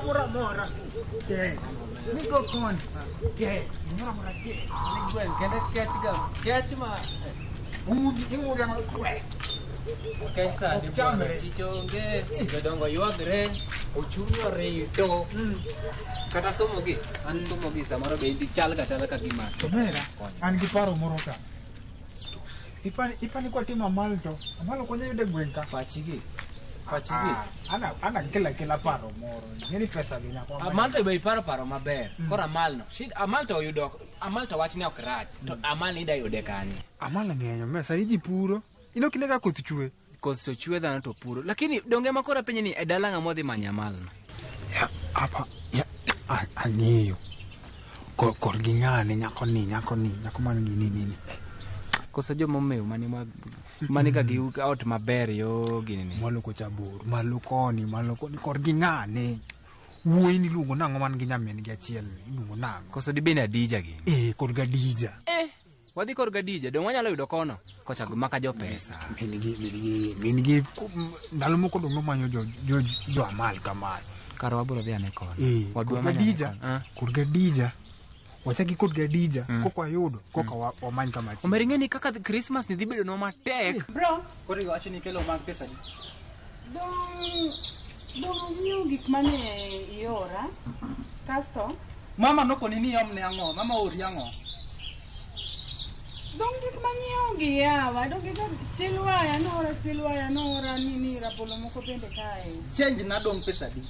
mora. Ke. Niko kon. Ke. Mora ke. Ni gwen kende kech ma Imu yang kwe. kesa di chamre dichonge jodongo ywagre ochunyo rito kata somo gi an somo gi samoro be di chal ka gima Tomera. An gi paro moro ka. Ipani kwa tima malto. Malo konyo yude gwenka. pachigi Ana kila paro moro. Yeni pesa ginya kwa. amalto be paro maber kora amalno shid amalto oyudo amalto wachne ok rach to amal ida yude kani Amala ng'enyo mesa ji puro. Ino kinega koth chwe. koth to chwe dhano to puro lakini donge makora penye ni e dala ng'a modhi manya malno Ya apa ya ang'eyo. Kor gi ng'ane nyako man gi nini. koso jomo mew mani ka gi ot maber yo gini ni Malo ko chabur, malo koni kor gi ng'ane. Wuoyi ni luongo nang'o man gi nyamin gi achiel luongo nang'o. koso di bene Adija gini Kor gadija. wadhi kor Gadija dong wanyalo yudo kono kocha maka jo pesa Min gi ndalo moko dong nomanyo jo amal kamal. karo wabro dhi ane kono Kor gadija. Wachaki kod gadija koko ayudo koko wamany kama chi. omeri ng'eni kaka Christmas ni dhi bedo no matek Bro, koro iwacho ni kelo mag pesa di dong nyiew gik mane iora. Kasto, mama nokoni ni omne ang'o mama ori ang'o dong gik manyiew gi yawa. Dong gik still wire noora nini rabolo moko bende kae. change na dong pesa di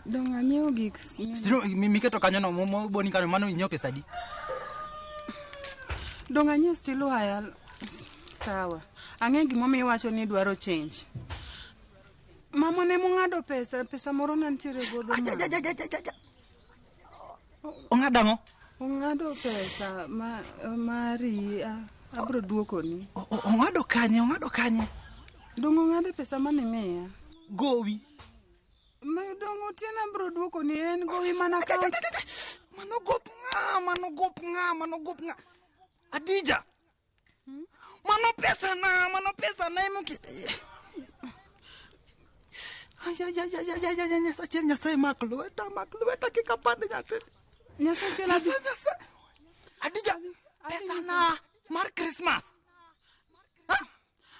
Dong anyiew gik. stilo miketo kanyo no boni kanyo mano inyo pesa di Dong anyiew still wire. Sawa. Ang'e gimomiyo iwacho ni dwaro change. Mama ne mong'ado pesa moro nantiere godo. ong'adang'o Ong'ado pesa mari abro duokoni. ong'ado kanye Dong ong'ado pesa mane miya. gowi Dong otiena bro duokoni en gowi mana ka. mano gop ng'a Adija mano pesa na emuki ay nyasaye mak lweta kik apande nyathi Nyasaye Adija pesa na mar Christmas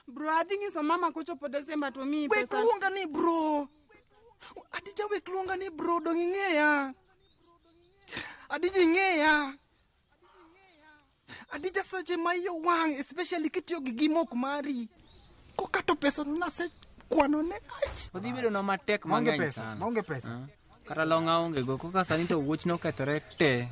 bro adhi nyiso mama kochopo Desemba to mi pesa. wek luonga ni bro Adija wek luonga ni bro dong ing'eya Adija ing'eya Adija seche ma iyo wang' especially kitiyo gi gimok mari kokato pesa no nase kwano ne odhi bedo no matek mang'eny sana Maonge pesa. kata longa onge go koka sani to wuoch no kethore te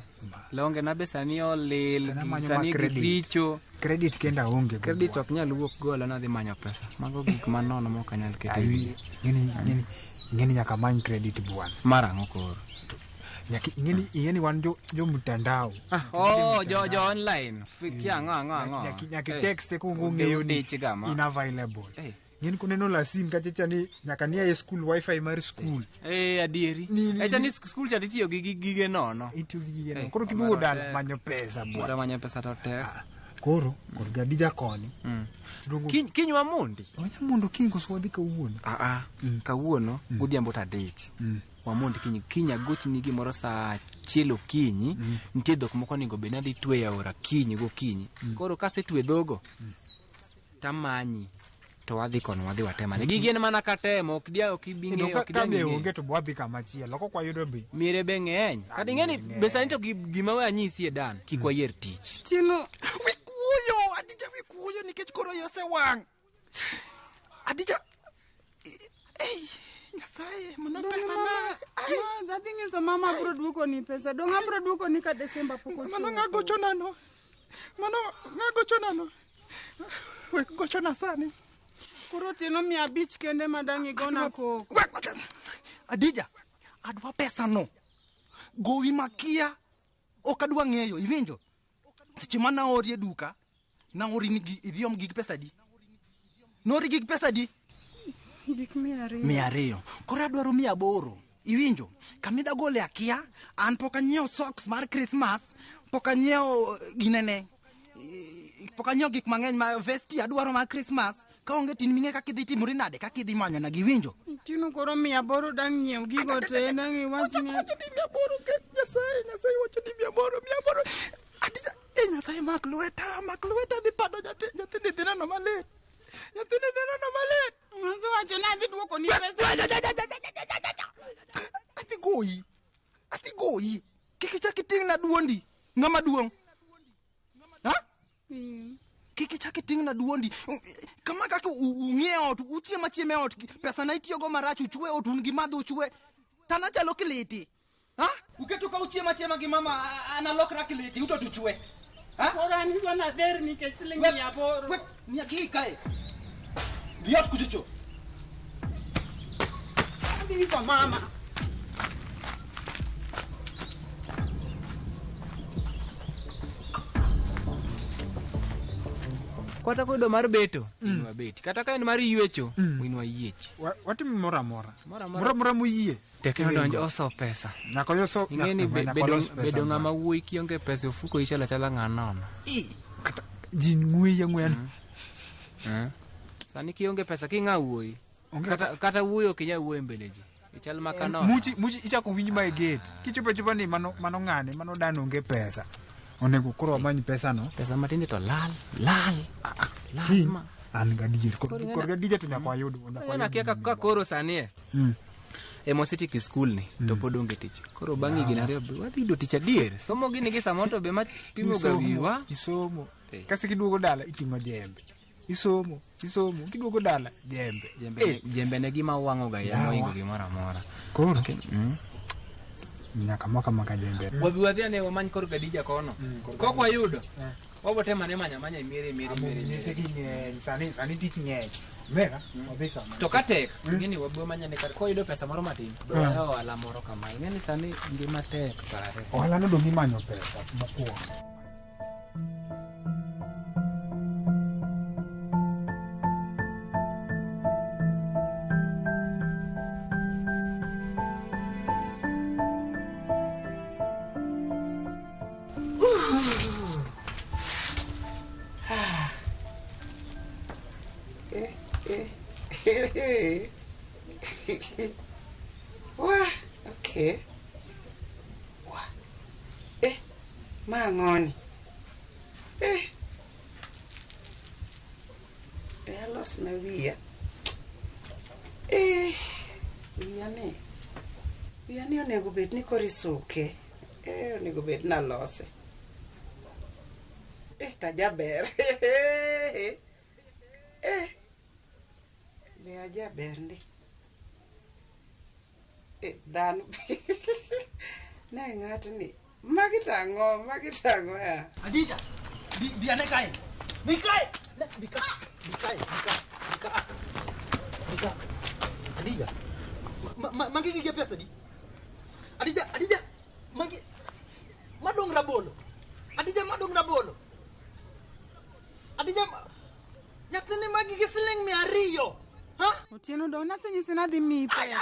longe na be sani olil sani richo Credit kenda onge. credit ok nyal wuok gola na dhi manyo pesa mago gik manono mok anyal keto Ngeni nyaka many credit buwan. marang'o koro Ngeni wan jo mtandao. jo online fikia ng'o Nyaki text ko ng'eyo ni unavailable. Ngeni kuneno lasin kachacha ni nyaka ni e school wifi mar school. Adieri echa ni school cha tiyo gi gige nono Itiyo gi gige nono. Koro kiduogo dala manyo pesa buwan. manyo pesa to tek Koro kod gadija koni. kiny wamondi Wanyamondo kiny koso wadhi kawuono. kawuono godhiambo tadich wamondi kiny agochni gimoro saa 1 okinyi nitie dhok moko nego bed nadhi twe aora kiny gokinyi koro kasetwe dhogo tamanyi to wadhi kono wadhi watemane gigi en mana katemo ok ibing'eyo Ka be onge to wadhi kama chielo kok wayudo be. mire be ng'eny kata ing'eni be sani to gima we anyisi e dan kik wayier tich Tino wikuyo Adija wikuyo nikech koro yose wang' Adija Nyasaye mano pesa na adhi nyiso mama bro duokoni pesa. Dong abro duokoni ka Desemba pok ochopo. mano ng'agochonano wek gochona sani Koro tino 500 kende madang igona koko. Adija adwa pesa no gowi makia ok adwa ng'eyo iwinjo seche mana ori e duka na ori ni idhiom gig pesa di nori gig pesa di Gik 200. 200 koro adwaro 800 iwinjo kamida gole akia an pok anyiewo socks mar Christmas pok anyiewo ginene pok anyiewo gik mang'eny ma vesti adwaro mar Christmas kaonge tin minge kaka idhi timori nade kaka idhi manyo na giwinjo tino koro 800 dang' nyiew gigo te dang' iwachni wacho di 800 ke nyasaye wacho di 800 Adija nyasaye mak lweta dhi pado nyathini dhi neno malit Mase wacho ni adhi duoko ni pesa adhi goyi kik ichak iting'na duondi ng'ama duong' ha kik ichak iting'na duondi kama kaka ung'ie ot uchiemo e ot pesa na itiyogo marach uchwe ot un gi madho uchwe tana chalo kiliti ha uketo ka uchiemo gi mama analokra kiliti uto tuchwe ha koro an iso na dher nikech siling 800 mia gi kae viot kuchicho adhi iso mama Kata kodo mar beto, inwa beti. Kata ka en mar ywecho, inwa yiech. Watimi mora muyie. Teke odonjo oso pesa. Nyako yoso. Ingeni bedo ng'ama wuoi kionge pesa ofuko ichala chala ng'anono. Kata jin ng'we. Sani kionge pesa king'a wuoi. Kata wuoyo kinya wuoyo mbele ji. Ichal makanono. Muchi ichako winj ma e gate. Kichopo ni mano ng'ane, mano dano onge pesa. Onego koro amany pesa no. Pesa matinde to lal ma. An gadier. Kor gadier to nyaka ayud. Ana kia ka koro sani Emositi ki school ni to pod onge tich. Koro bang'i gina ariyo wadhi yudo tich adier. Somo gini gi samoto be matimo gawiwa. Isomo. Kasi kiduogo dala iting'o jembe. Isomo. Kiduogo dala jembe. Jembe ne gima wang'o ga ya moingo gimoro amora. Koro nyaka maka jembe. Wadhi ane wamany kor gadija kono. Kok wayudo. Wabote mane manya miri. Sani tich ng'eny. Mega, wabika. To katek, ngini wabwe manya ne ko yudo pesa moro matin. Doyo ala moro kama. Ngeni sani ngima tek kare. Ohala no dongi manyo pesa mokuongo. Wah, okay. Wah. Mangoni. Los na wiya. Wiya ni onego bed ni kori suke. Onego bed na lose. Ta jaber. Be ajaber ndi. Dan ne ng'atni magi tango ya Adija bi ane kae bika Adija magi gige pesa di Adija magi madong rabolo Adija nyathini magi gi siling 200 ha Otieno do nasenyisi na dhi mi pesa.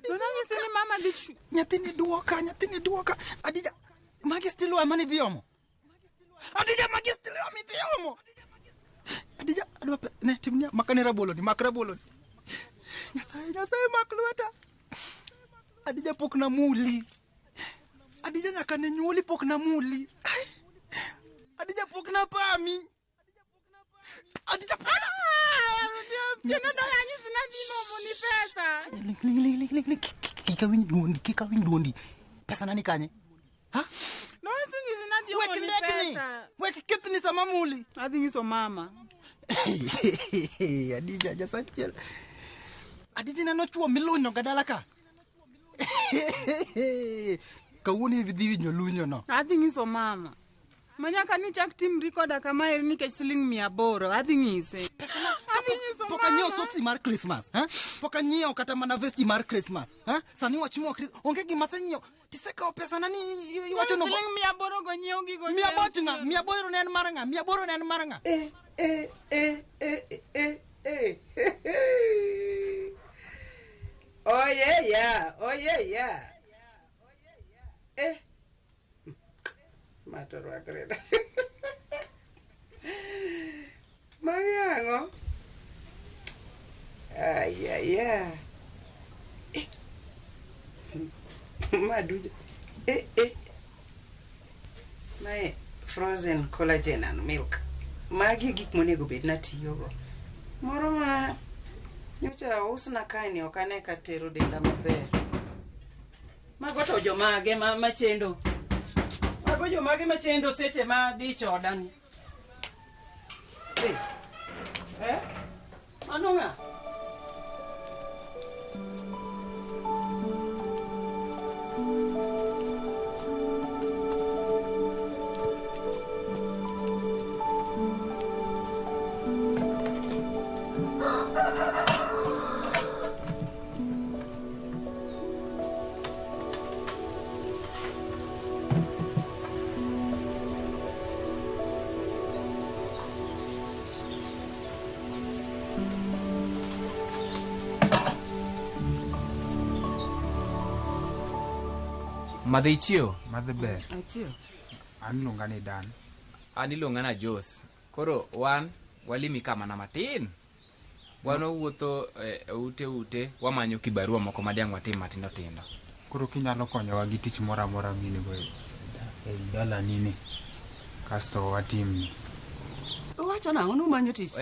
Do nanyisi ni mama dhi chu. Nyathini duoka. Adija, magi stilo amani dhiomo. Adija, adwa ne timnia makane rabolo ni. Nyasaye mak lweta. Adija pok na muli. Adija nyaka ne nyuoli pok na muli. Adija pok na pami. Adija pana. Tieno do nanyisi na dhi mo ni pesa. Kika winy duondi. Pesa nani kanye? Ha? No nasenyisi na dhi mo ni pesa. Wek kithni sama muli. Adhi nyiso mama. Adija jasachiel. Adija nano chuo milunyo gadala ka. Kawuoni vidhi winyo lunyo no. Adhi nyiso mama. Manyaka ni chak tim recorda kama eri nikech siling 800. Adhi nyise. Pesa na poka nyiewo soksi mar Christmas, ha? Poka nyiewo kata mana vesti mar Christmas, ha? Sani wachimo onge gima senyiewo. Tisekawo pesa nani iwacho no. Siling 800 go nyiewo gigo. 800 ne en mar ng'a? 800 ne en mar ng'a? Oye ya. Mato rwakre. Magiango. Aya. Madujo. My frozen collagen and milk. Magi gik monego bed na tiyogo. Moro ma nyocha usna kaini okane ka tero denda maber. Mago to jomage machendo. Mago jomage machendo seche ma dicho odani. Mano nga? Madhe ichiew? Madhe ber. Achiew. An luonga ni Dan. An iluonga na Jos. Koro walimi kama na matin. Wano wuotho ute wamanyo kibarua moko madiang watim matindo tindo. Koro kinyalo konyowa gi tich moro amora minigo e dala nini. Kasto watim. Wacho nang'o numanyo tich?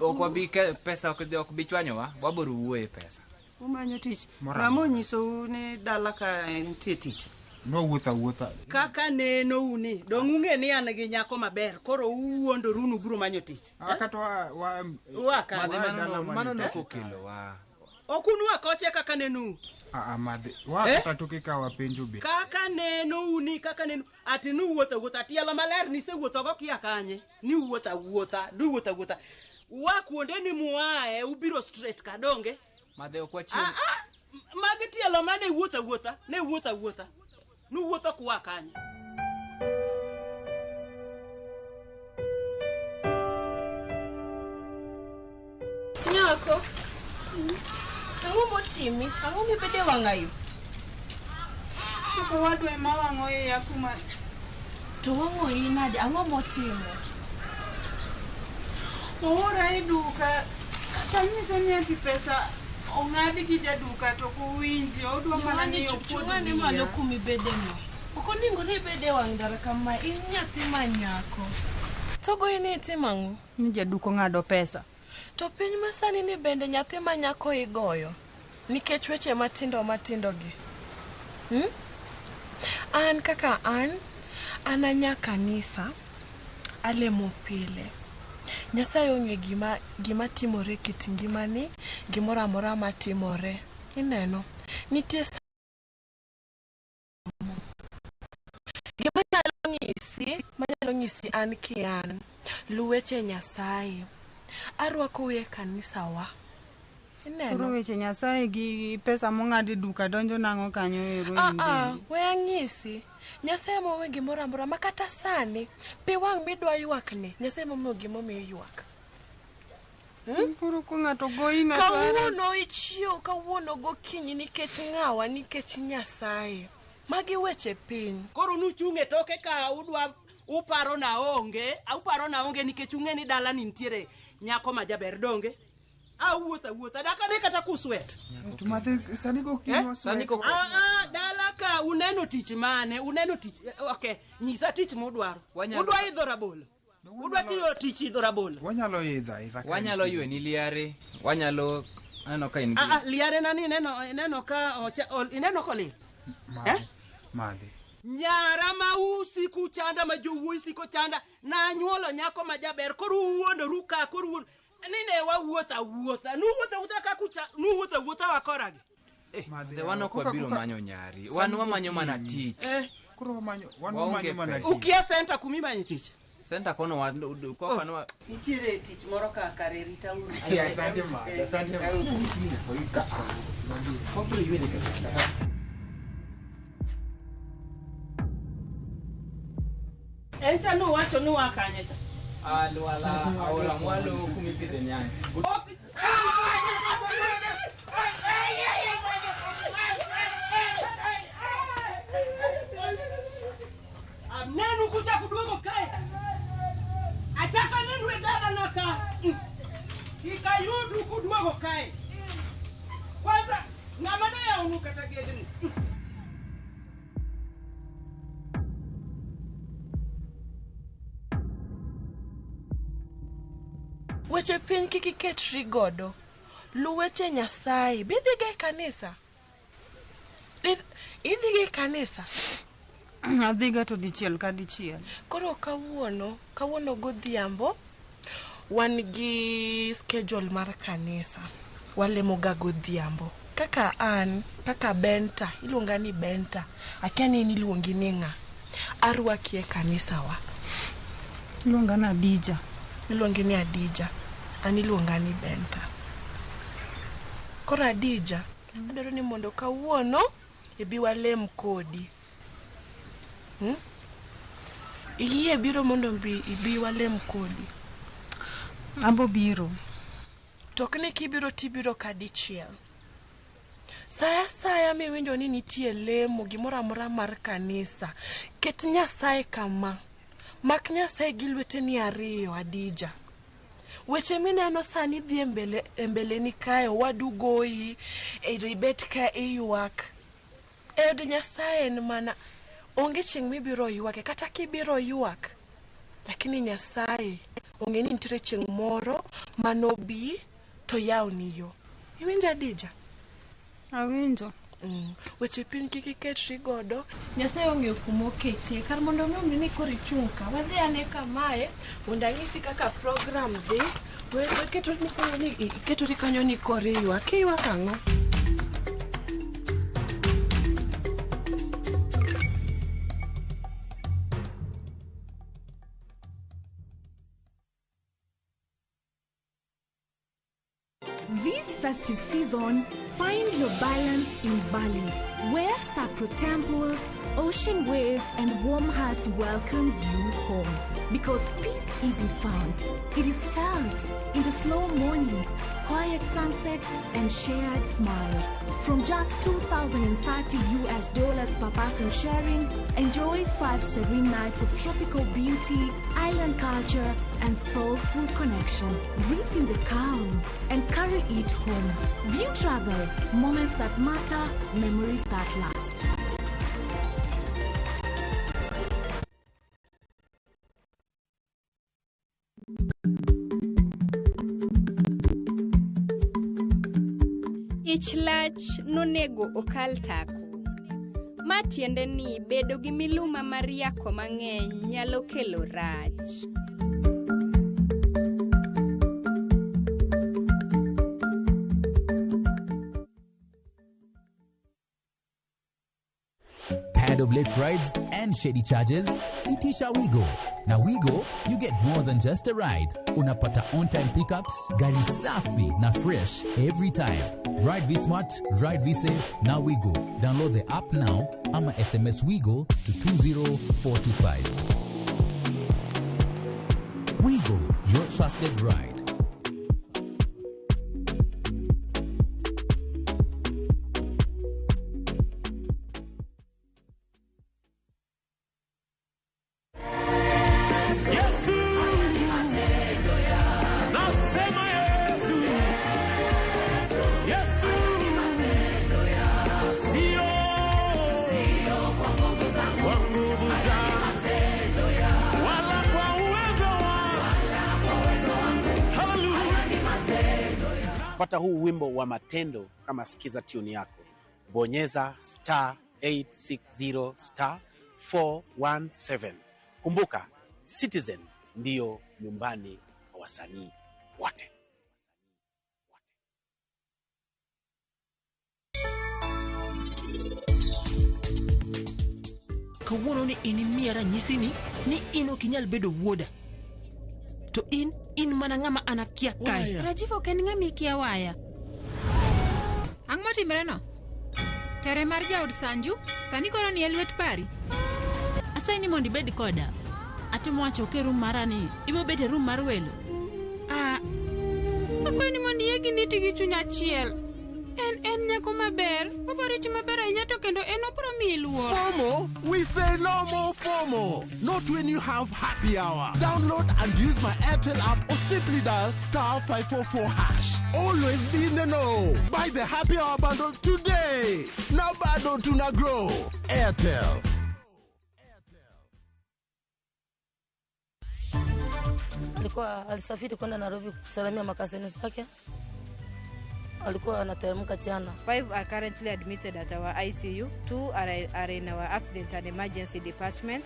Ok wabi pesa ok bi chwanyowa, waboro wuoye pesa. Umanyo tich. Ng'amo nyisou ni dala ka nitie tich? No wuotha. Kaka neno uni, dong ung'e ni an gi nyako maber, koro uwuondoru nubiro manyo tich. Akato Mano nokokelo wa. Okunwa koche kaka nenu. Madhe. Wakata toke ka wapenjo be. Kaka neno uni, ati nu wuotha tielo maler ni se wuotho go kia kanye. Ni wuotha. Wa kuonde ni muae ubiro straight kadonge. Madhe ok wachiem. Magi tielo mane wuotha. Nu wuotho kuwa kanye. Nyako. Ang'o motimi? Ang'o mibede wang'ayo? Ko wadwe ma wang'o iya kuma. To wang'o nade? Ang'o motimo? Ora iduka. Tanyise ni ati pesa ong'adi gi jaduka to kuwinji odwa mana ni chung'ani malo kumibede no. Okoningo ribede wang' dara kama in nyathi manyako. Togo ini itimang'o? Ni jaduko ng'ado pesa. To piny masani ni bende nyathi manyako igoyo nikech weche matindo gi. An kaka an anya kanisa alemo pile. Nyasaye ong'e gima timore kit ngimani, gimoro amora matimore. Ineno, nitie gima nyalo ng'isi an kian luweche Nyasaye. Arwako we kanisa wa. Koro weche Nyasaye gi pesa mong'adi duka donjo nang'o kanyo ero inde. We ang'isi. Nyasaye mowe gimoro amora makata sani pi wang' midwa ywak ne. Nyasaye mowe gimomiyo ywak. Koro ko ng'ato goyi ng'ato kawuono ichiew kawuono gokinyi nikech ng'awa nikech Nyasaye. Magi weche piny. Koro nuchung'e toke ka udwa uparo na onge nikech ung'e ni dala ni nitiere nyako ma jaber donge. Wuotha daka ne kata kuswet. To madhe sani go kinwa swet. Dala ka uneno tich mane? Okay, nyisa tich mudwaro. Udwa idho rabolo. Udwa tiyo tich idho rabolo. Wanyalo idha. Wanyalo ywe ni liare. Wanyalo ano ka in. Liare nani neno ka ineno kolil. Madhe. Nyara ma usiku chanda ma jowuoyi siko chanda na nyuolo nyako ma jaber koro wuondo ruka koro nine wa wuotha nu wuotha wakoragi. Madhe wano kwa biro manyo nyari. Wan wamanyo mana tich. Koro wamanyo mana tich. Ukia center kumi manyo tich. Center kono kwa kanwa. Nitire tich moro ka karerita uru. Asante madhe. Encha no wacho no wakanyecha. Alwala ahora mwalo kumipite nyanya. Nenu kucha kuduogo kae. Ataka nenu edala naka. Kika yudu kuduogo kae. unu kata gede. Weche piny kiki ketri godo. Luweche Nyasaye. Bidhige kanisa. Idhige kanisa. Adhiga to dichiel ka dichiel. Koro kawuono godhiambo wan gi schedule mar kanisa. Walemo ga godhiambo. Kaka Benta, iluonga ni Benta. Akiani ni iluongi ni ng'a. Arwaki e kanisa wa. Iluonga na Adija. Iluongi ni Adija. Ani iluonga ni Benta. Koro Adija, adwaro ni mondo kawuono ibi walem kodi. Iyie biro mondo ibi walem kodi. Abo biro. Tokni kibiro tibiro kadichiel. Saya miwinjo ni nitie lemo gimoro amora mar kanisa. Ket Nyasaye kama. Mak Nyasaye gi lweteni ariyo, Adija. Weche mineno sani dhi embele ni kae wadugoyi ribet ka iyuak. Od Nyasaye en mana onge chieng' mibiro yuake kata kibiro yuak. Lakini Nyasaye onge ni nitie chieng' moro manobi to yawni yo. Iwinjo Adija? Awinjo. Weche piny kiki ketri godo. Nyasaye onge kumo ketie. Kar mondo mi ni kori chunka. Wadhi ane kamae. Mondo ang'isi kaka program dhi. Ketori kanyo ni kori yuak. Kiyuak ang'o? This festive season, find your balance in Bali, where sacred temples, ocean waves, and warm hearts welcome you home. Because peace isn't found, it is felt in the slow mornings, quiet sunset, and shared smiles. From just $2,030 per person sharing, enjoy 5 serene nights of tropical beauty, island culture, and soulful connection. Breathe in the calm and carry it home. View travel, moments that matter, memories that last. Ich lach nonego okal tako. Ma tiende ni bedo gi miluma mar yako mang'eny nyalo kelo rach. Tired of late rides and shady charges? Itisha Wigo. Now Wigo, you get more than just a ride. Unapata on-time pickups, gari safi na fresh every time. Ride V-Smart, ride V-Safe, now Wigo. Download the app now, ama SMS Wigo to 20425. Wigo, your trusted ride. Pata huu wimbo wa Matendo kama sikiza tune yako. Bonyeza *860 *417. Kumbuka, Citizen ndiyo nyumbani kwa wasanii wote. Kawuono ni inimia nyisi ni ino kinyal bedo wuoda. To in mana ng'ama anakia kae. Rajiv ok en ng'ama ikia waya. Ang' motimre no? Tere mar jaod Sanju, sani koro ni elwet pari. Asai ni mondi bed koda. Atimo wacho ke room marani, ibo bete room mar welo. Akwai ni mondi yegi niti gi chunya chiel. En nyako maber. Oborich maber ahinya to kendo en opro mi luor. FOMO? We say no more FOMO. Not when you have happy hour. Download and use my Airtel app or simply dial *544#. Always be in the know. Buy the happy hour bundle today. Now bado tuna grow. Airtel. Alikuwa alisafiri kwenda Nairobi kusalimia makazini zake. Alikuwa anateremka jana. 5 are currently admitted at our ICU. 2 are in our accident and emergency department.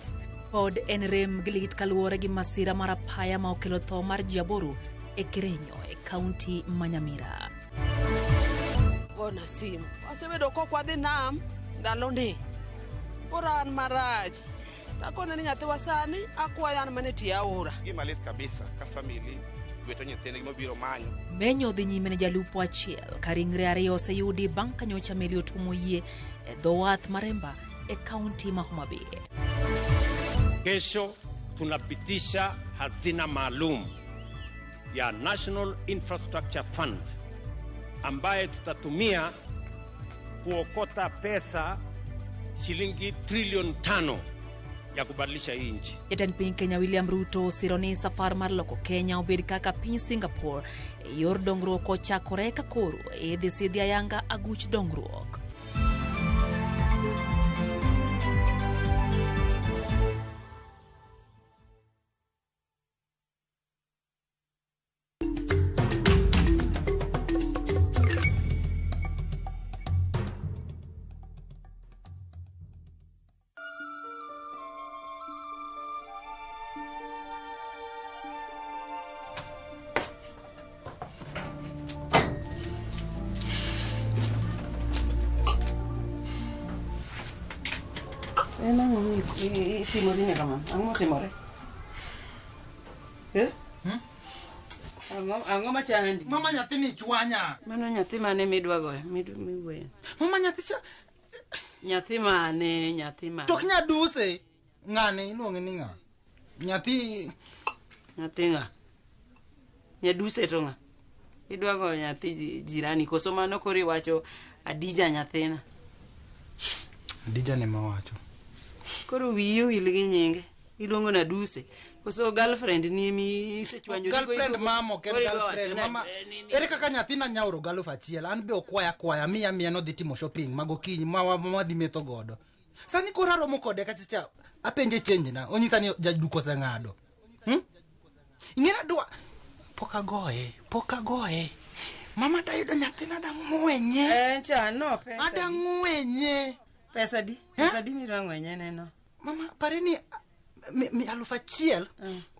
Pod en rem gilit kaluore gi masira mar apaya ma okelo tho mar ji 8 e Kirenyo e kaunti Manyamira. Gona simu. Wasebedo kokwadhi nam ndalo ndi. Oran marach. Takone ni nyathi wasani akwayan mane tia ora. Gima lit kabisa ka family weto nyithinde gimobiro manyo. Menyo dhi nyime ne jalupo achiel ka ringre ariyo oseyudi bang' ka nyocha meli otuomo yie e dho wath Maremba e kaunti ma Homa Bay. Kesho tunapitisha hazina maalum ya National Infrastructure Fund ambaye tutatumia kuokota pesa shilingi trilioni 5 ya kubadilisha hii nchi. Jatend piny Kenya William Ruto sironi safar mar loko Kenya obed kaka piny Singapore e yor dongruok ochakore ka koro e dhi sidhi ayanga aguch dongruok. Timore kama ang'o timore ang'o machandi mama nyathi ni chwanya mano nyathi mane midwa goyo miwen mama nyathi nyathi mane tok nyaduse ng'ane iluonge ni ng'a nyathi ng'a nyaduse to ng'a idwa goyo nyathi jirani koso mano kori wacho Adija nyathina Adija ne mawacho koro wiyo wil gi nyinge iluongo na Duse koso girlfriend ni mi sechwanyo girlfriend mamo ken girlfriend mama ere kaka nyathina nyauro 1,000 an be okwaya miya no dhi timo shopping mago kinyi ma dhi metho godo sani kora romo kode kachacha apenje change na onyisa ni jaduko seng'ado ing'era dwa poka goye mama dayudo nyathina dang'wenye chano pesa adang'wenye pesa di mirang'wenye neno mama parini mi 1,000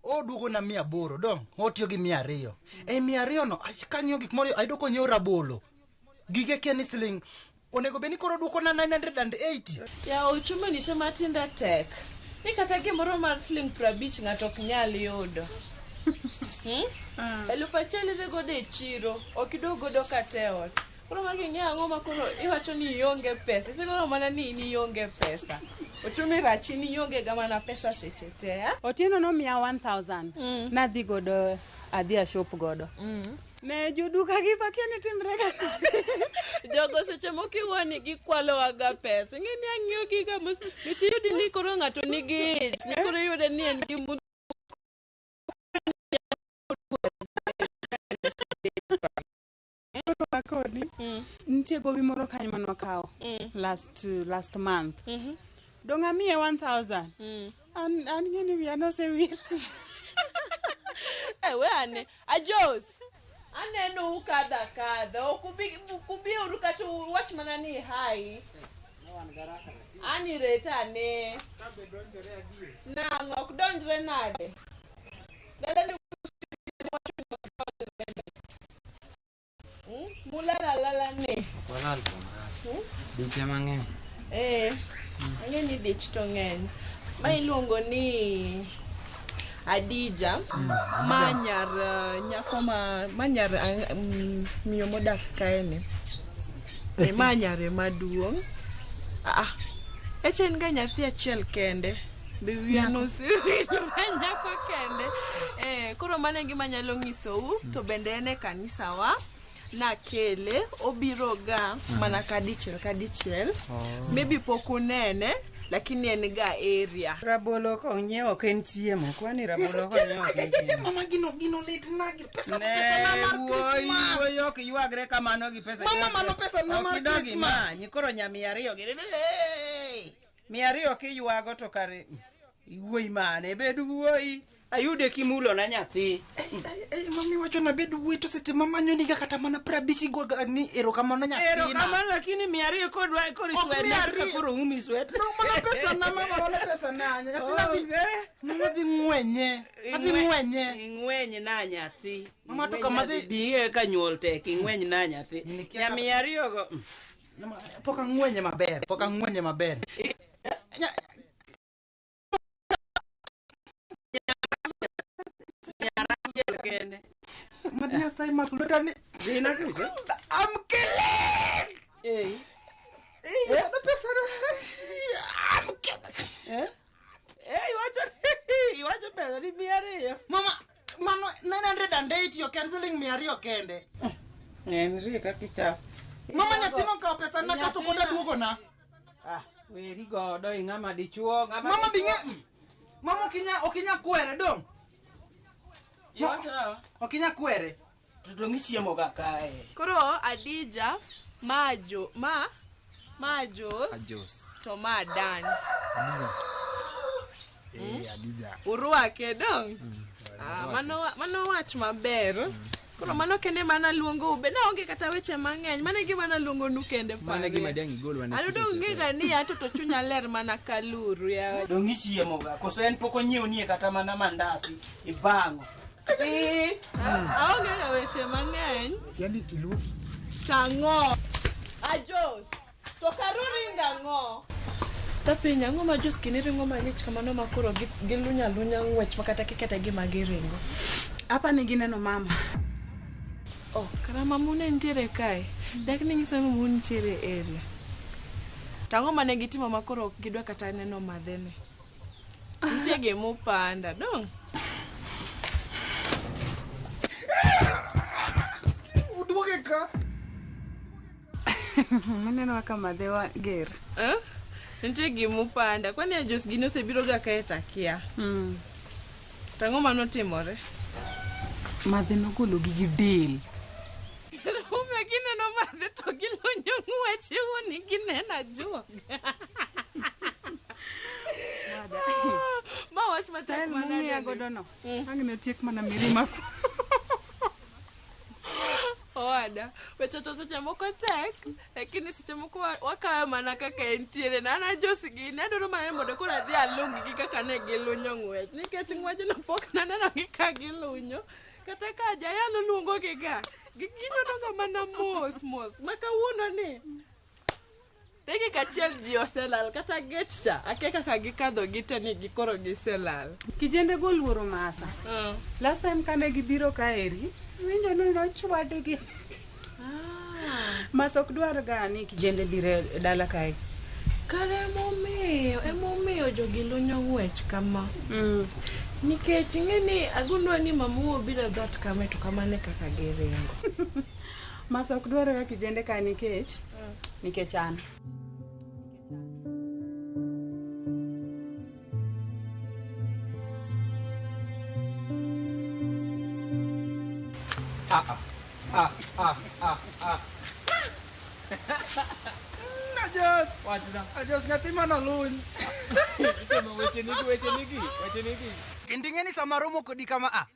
oduogo na 800 dong otiyo gi 200 e 200 no kanyo gik moro ayudo konyo rabolo gige keni sling onego beni koro duoko na 980 ya uchumi ni tema tinda tek ni kata gimoro mar sling 50 ng'ato ok nyal yudo 1,000 dhego de chiro okidogodo kateot koro magi ng'e ang'o ma koro iwacho ni ionge pesa isegolo mana ni ionge pesa uchumi rachi ni ionge ga mana pesa seche te Otieno no miya 1,000 nadhi godo adhi shop godo ne joduka gi pakia ni timre ga jogo seche mokiwoni gikwalo waga pesa ng'eni ang'iyo gi ga mos nitiyudi ni koro ng'ato nigi ni koro yude ni en gi kodi nitie gowi moro kanyo manwa kawo last month donga miye 1,000 an ng'eni wiya nosewil ewe ane ajos aneno ukadha okubi uru kata wach mana ni hai ani retane nang'o ok donjre nade dada ni mulala ne walal diche mang'eny ang'eni dich to ng'eny ma iluongo ni Adija manyar nyako manyar miyo modak kaeni manyare maduong' echen ga nyathi achiel kende be wiya nosewilo nyako kende koro mane gima nyalo ng'isou to bende en e kanisa wa nakele obiro ga mana kadichiel maybe pokunene lakini en ga area rabolo ko nyiewo ken chiemo kwani rabolo ko nyiewo ken chiemo mama gino lit nagi pesa wuoyo ok ywagre kamano gi pesa mama mano pesa na mar Christmas nyikoro nya 200 gi 200 kiywago to kare wuoyi mane bed wuoyi ayude kimulo na nyathi mami wacho na bed wuoyi to seche mama nyoni ga kata mana 50 go ni erokamano nyathi erokamano lakini 200 kodwa koriswet na koro umi swet no mana pesa na mama wala pesa na nyathi mama dhi ngwenye na nyathi mama to kama dhi biye ka nyuol tek ngwenye na nyathi ya 200 go poka ngwenye maber kende madia sai makuleta ni dina kuche I'm killing the pesa I'm killing iwacho pesa ni 200 mama mano 980 you're canceling 200 kende ngenri ka kicha mama nyathino ka pesa na kasto koda duogo na weri godo ingama dichuo ngama mama binge mama okinya kwere dong okinya kwere tudongi chiemo ga kae koro Adija majo to madan Adija urwake dong mano wach maber koro mano kende mana luongo ube na onge kata weche mang'eny mane gima na luongo nu kende mane gima dang igol wane alo dong ngega ni ato to chunya ler mana kaluru ya dongi chiemo ga koso en poko nyiew nie kata mana mandasi ibango aonge ga weche mang'eny yani kilu tango ajos to karuringa ngo tapinya ngo ma jos kiniri ngo malich kamano makoro gilunya ngwech makata kikete gima giringo apa ni gineno mama kara mamune ntiere kae lakini nyiso mamun ntiere area tango mane gitimo makoro gidwa kata neno madhene ntie gemopanda dong udwoge ka maneno kaka madhewa ger ntie gemopanda kwani ajos gino osebiro ga kae takia tango manotimore madhe nogolo gi del ume gineno madhe to gilonyo ng'wech ni ginena juok ma wach matek mana godo no ang'ne tiek mana mirima oada weche to seche moko tek lakini seche moko wakayo mana kaka entiere nana josigi nedoro mana mondo koro adhi alungi gi kaka ne gilunyo ng'wech nikech ng'wechno pok naneno gi ka gilunyo kata ka jayalo luongo gi ga ginyonoga mana mos ma kawuono ni dakika achiel ji oselal kata get cha ake kaka gikadho gite ni gikoro giselal kijende goluoro masa last time kane gibiro kaeri winjo ni nochwadgi masa ok dwar ga ni kijende bire dala kae kare emomiyo jogi lunyo ng'wech kama nikech ing'eni agundwa ni mamuo biro dhot kame to kamane kaka giringo masa ok dwar ga kijende ka nikech an Ajos nyathi mana luny weche nigi kinding'eni sama romo kodi kama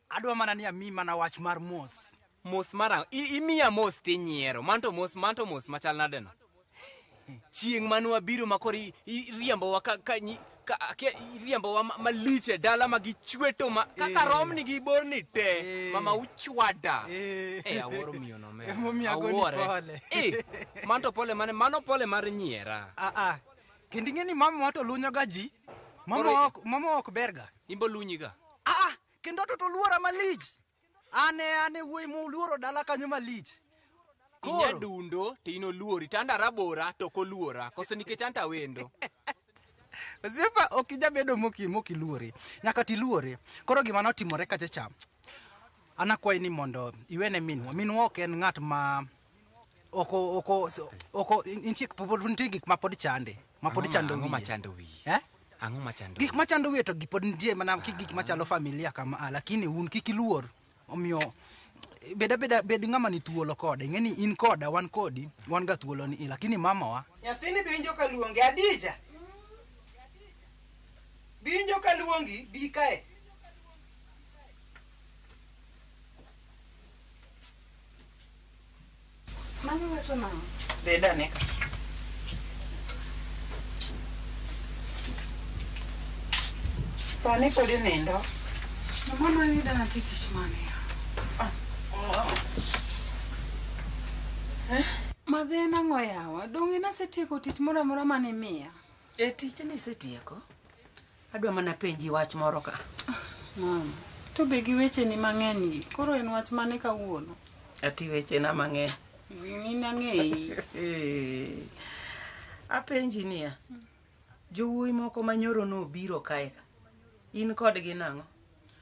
adwa mana ni ami mana wach mar mos mara imiya mos tinyiero manto mos machal nadeno chieng' manwa biro makoro iriembowa iriembowa maliche dala magichweto kaka romni gi borni te mama uchwada awuoro miyono awuore manto pole mano pole mar nyiera kinding'eni mama wato lunyoga ji mama ok berga imbo lunyiga kendo to luora malich ane wuoyi moluoro dala kanyo malich inya dundo to ino luori tanda rabora to koluora koso nikech anta wendo osiepa ok ijabedo mokiluori nyaka tiluori koro gima notimore kacha anakwai ni mondo iwene minwa ok en ng'at ma oko intie gik ma pod chande chando Ang'o machando wi? Ang'o machando? Gik machando wi to gipod nitie mana gik machalo familia kama lakini un kik iluor omiyo bed ng'ama ni thuolo kode ing'eni in koda wan kodi wan ga thuolo ni lakini mamawa nyathini binjo ka luongi Adija binjo ka luongi bi kae mama wacho nang'o beda ne sani pod nindo mama yuda na tich mane madhe nang'o yawa dong' inasetieko tich moro amora mane miya tich ni setieko adwa mana penji wach moro ka mama to be gi weche ni mang'eny koro en wach mane kawuono ati weche na mang'eny in ang'eyi apenji niya jowuoyi moko manyoro nobiro kae ka in kodgi nang'o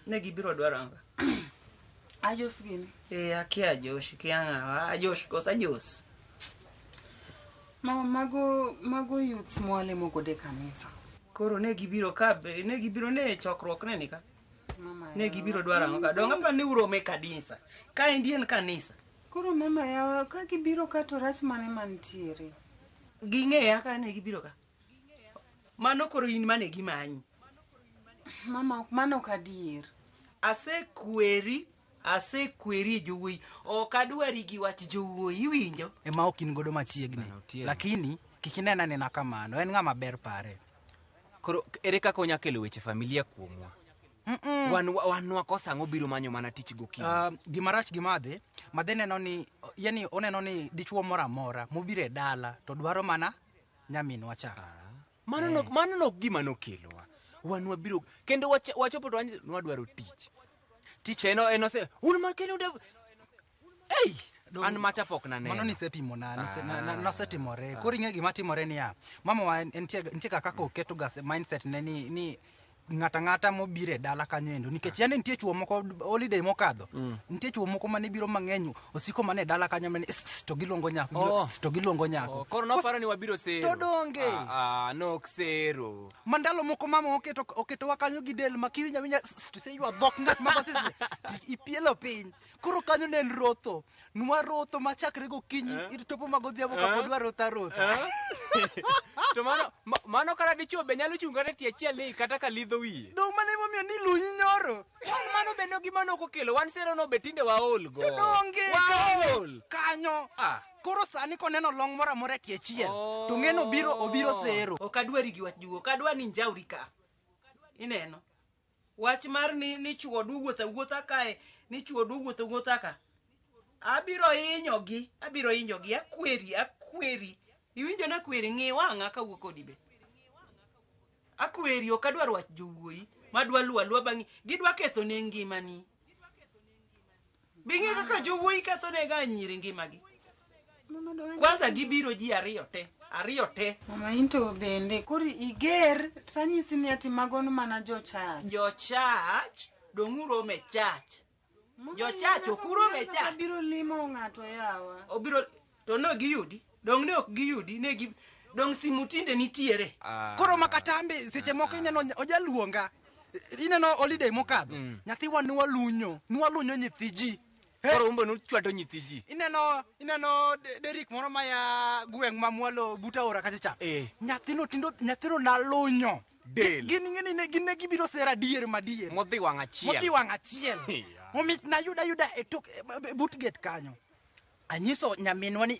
ne gibiro dwaro ang'o ajos gini akia Josh kia ng'awa Josh kosa Jos mama mago youths mwalemo kode kanisa koro ne gibiro kabe ne gibiro ne chokruok ne nika ne gibiro dwaro ang'o ka dong' apa ne urome kanisa ka endi en kanisa koro mama yawa ka gibiro ka to rach mane mantiere ging'eya ka ne gibiro ka mano koro in mane gimanyi mama mano kadier asekweri jowuoyi ok adwari gi wach jowuoyi iwinjo ema ok in godo machiegni lakini kik inena nena kamano en ng'ama ber pare koro ere kaka onya kelo weche familia kuomwa wanwa kosa ang'o biro manyo mana tich gokinyi gimarach gi madhe neno ni yani oneno ni dichuo moro amora mobiro e dala to dwaro mana nyaminwa cha mano no gima nokelowa wanwa biro kendo wachopo to wadwaro tich eno se un makelo an macha pok na neno mano nisepimo nosetimore koro ing'e gima timore niya mama wa nitie kaka oketo gas mindset ne ni ng'ata mobiro e dala kanyo endo nikech yande nitie chuo moko holiday mokadho nitie chuo moko mane biro mang'eny osiko mane dala kanyo mane to giluongo nyako koro noparo ni wabiro sero to donge nok sero mandalo moko mama oketo wa kanyo gi del makiwinya winya to se ywa dhok ng'at ma basisi ipielo piny koro kanyo ne rotho nwa rotho machakre gokinyi itopo magodhiambo kapod warotha to mano kara dichuo be nyalo chungare tie achiel kata ka lidho wiye dong' mane momiyo ni lunyi nyoro mano be no gima nokokelo wan sero no be tinde waol go donge kanyo koro sani koneno long moro amora e tie achiel to ng'eno obiro sero ok adwari gi wach jugo ok adwa ni njauri ka ineno wach mar ni chuo wuotha kae ni chuo wuotha ka abiro hinyogi akweri iwinjo na kweri ng'i wang'a kawuok kodi be akweri ok adwar wach jowuoyi madwa luwa bang'i gidwa ketho ne ngimani bing'e kaka jowuoyi ketho ne ga nyiri ngimagi kwanza gibiro ji ariyo te mama into bende koro iger tanyisi ni ati magono mana jochach dong' urome chach jochach ok urome chach biro limo ng'ato yawa obiro to no giyudi dong' ne ok giyudi dong' simu tinde nitiere koro makatambi seche moko ineno ojaluonga ineno holiday mokadho nyathiwa nwalunyo nyithi ji koro umbo nuchwado nyithi ji ineno Derek moro maya gweng' mamwalo buta ora kachacha nyathino nalunyo gin gibiro sera dier madier modhi wang' achiel omit na yuda e tok but gate kanyo anyiso nyaminwa ni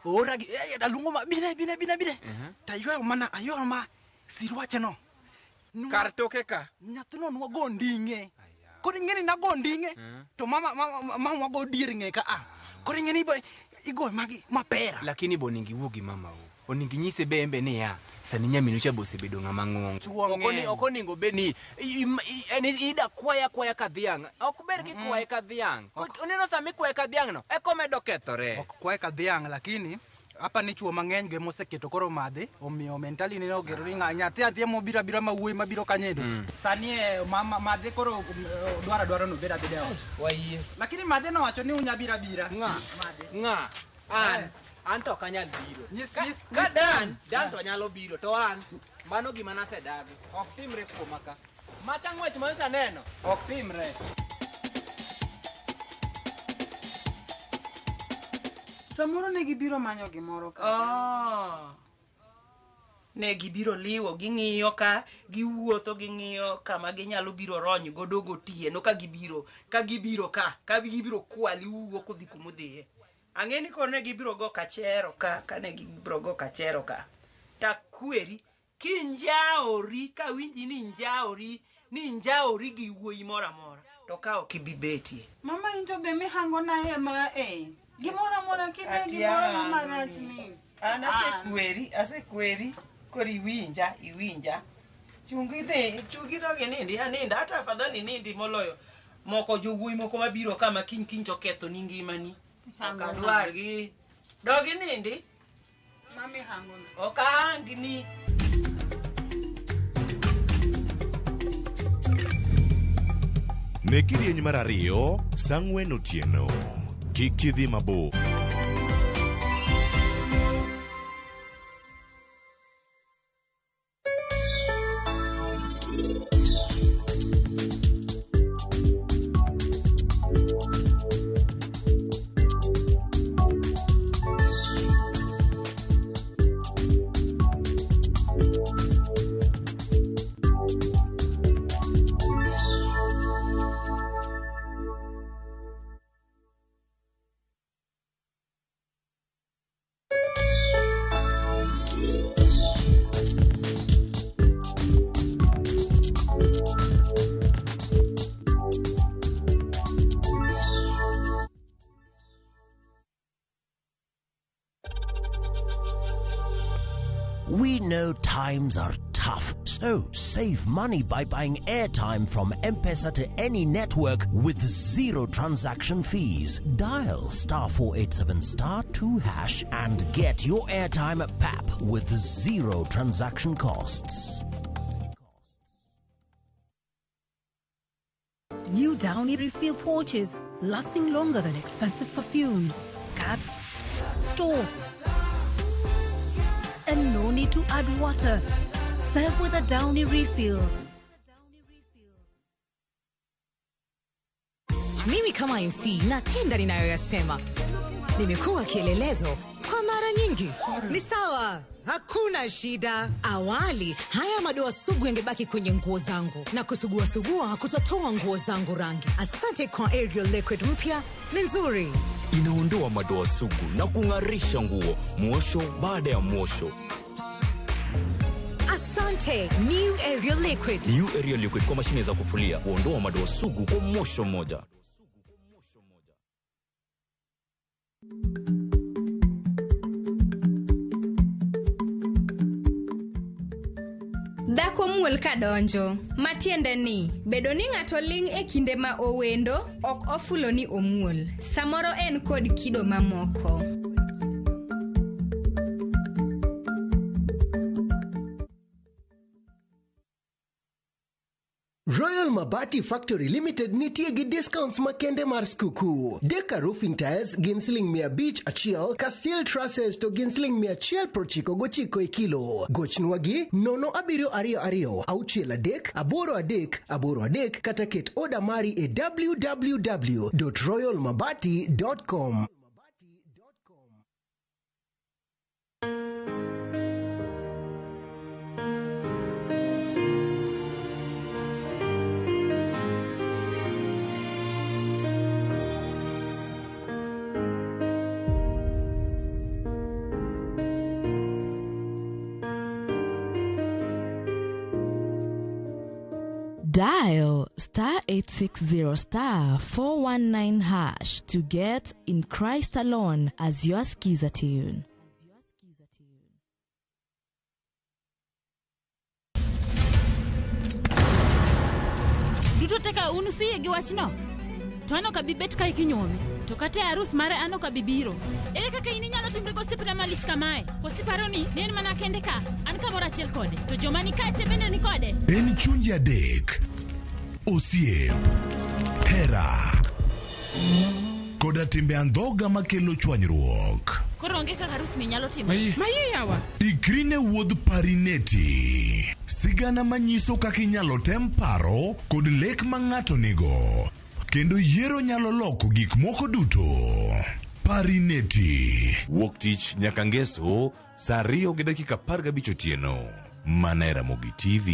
ora dalungo ma bine taywa mana ayo ma sirwache no kar toke ka nyathino nwago nding'e koro ing'eni nago nding'e to mama wago dier ng'e ka koro ing'eni igo magi mapera lakini boningi wuogi mama oningi nyise bembe niya sani nyaminu cha bosebedo ng'ama ng'ong ok oningo be ni ida kwaya ka dhiang' ok ber ki kwaye ka dhiang' oneno sami kwaye ka dhiang' no eko medo kethore ok kwaye ka dhiang' lakini Apa ni chuo mang'eny ge moseketo koro madhe omiyo mentally ne ogero ni nyathi adhi mobira bira mawuoyi mabiro kanyedo sani madhe koro dwaro no beda wayie lakini madhe no wacho ni unya bira nga an to kanyal biro ka dan to nyalo biro to an mano gima nasedagi ok timre kuoma ka macha ng'wech mocha neno ok timre. Samoro ne gibiro manyo gimoro ka. Ne gibiro liwo, ging'iyo ka, giwuotho ging'iyo kama ginyalo biro rony godo gotieno ka gibiro kwali wuok odhi kumodhiye. Ang'eni ko ne gibiro go kachero ka ne gibiro go kachero ka. Ta kweri kinjaori ka winji ni njaori gi wuoyi mora mora to ka ok ibibetie. Mama into be mi hango na ema gimora kine gimora marach ni. Ana asekweri kori iwinja. Chungi doge nindi aninda hata afadhali nindi moloyo moko jowuoyi moko mabiro kama kiny to ketho ni ngimani. Akadwargi dogi nindi mami hango na. Okangni Ne kidieny mar 2 saa 4 otieno. Kik idhi mabor. We know times are tough, so save money by buying airtime from M-Pesa to any network with 0 transaction fees. Dial *487*2# and get your airtime PAP with 0 transaction costs. New Downy refill pouches, lasting longer than expensive perfumes. Cut, store, and no need to add water. Serve with a Downy refill. Mimi kama MC natenda ninayoyasema. Nimekuwa kielelezo kwa mara nyingi. Ni sawa, hakuna shida. Awali haya madoa sugu yangebaki kwenye nguo zangu na kusugua kutotoa nguo zangu rangi. Asante kwa Ariel Liquid mpya, ni nzuri. Inaondoa madoa sugu na kung'arisha nguo mwosho baada ya mwosho. Asante New Ariel Liquid. New Ariel Liquid kwa mashine za kufulia huondoa madoa sugu kwa mwosho moja. Dhako muol kadonjo, matiende ni, bedo ni ng'ato ling' e kinde ma owendo, ok ofulo ni omuol. Samoro en kod kido mamoko. Royal Mabati Factory Limited nitie gi discounts makende mar skuku. Deka roofing tiles gin $100 ka steel trusses to gin $199 e kilo. Gochnwa gi 0722 638 kata ket oda mari e www.royalmabati.com. Dial *860*419# to get In Christ Alone as your skiza tune. Duto teka unusiye gi wachno. To ano kabibet ka ikinyuome. To kata arus mare ano ka bibiro. Ere kaka ini nyalo timre gosipna malich kamae. Kosiparo ni nen mana kende ka. An kamoro achiel kode. To joma ni kate bende ni kode. En chunje adek. Osiep. Hera. Koda timbe andhoga makelo chwanyruok. Koro onge kaka arus ni nyalo timre. Mayi yawa. Ikrine wuodh Parineti. Sigana manyiso kaka inyalo tem paro kod lek ma ng'ato nigo. Kendo yiero nyalo loko gik moko duto. Parineti. Wuok tich nyaka ngeso, saa 2:15 otieno. Mana e Ramogi TV.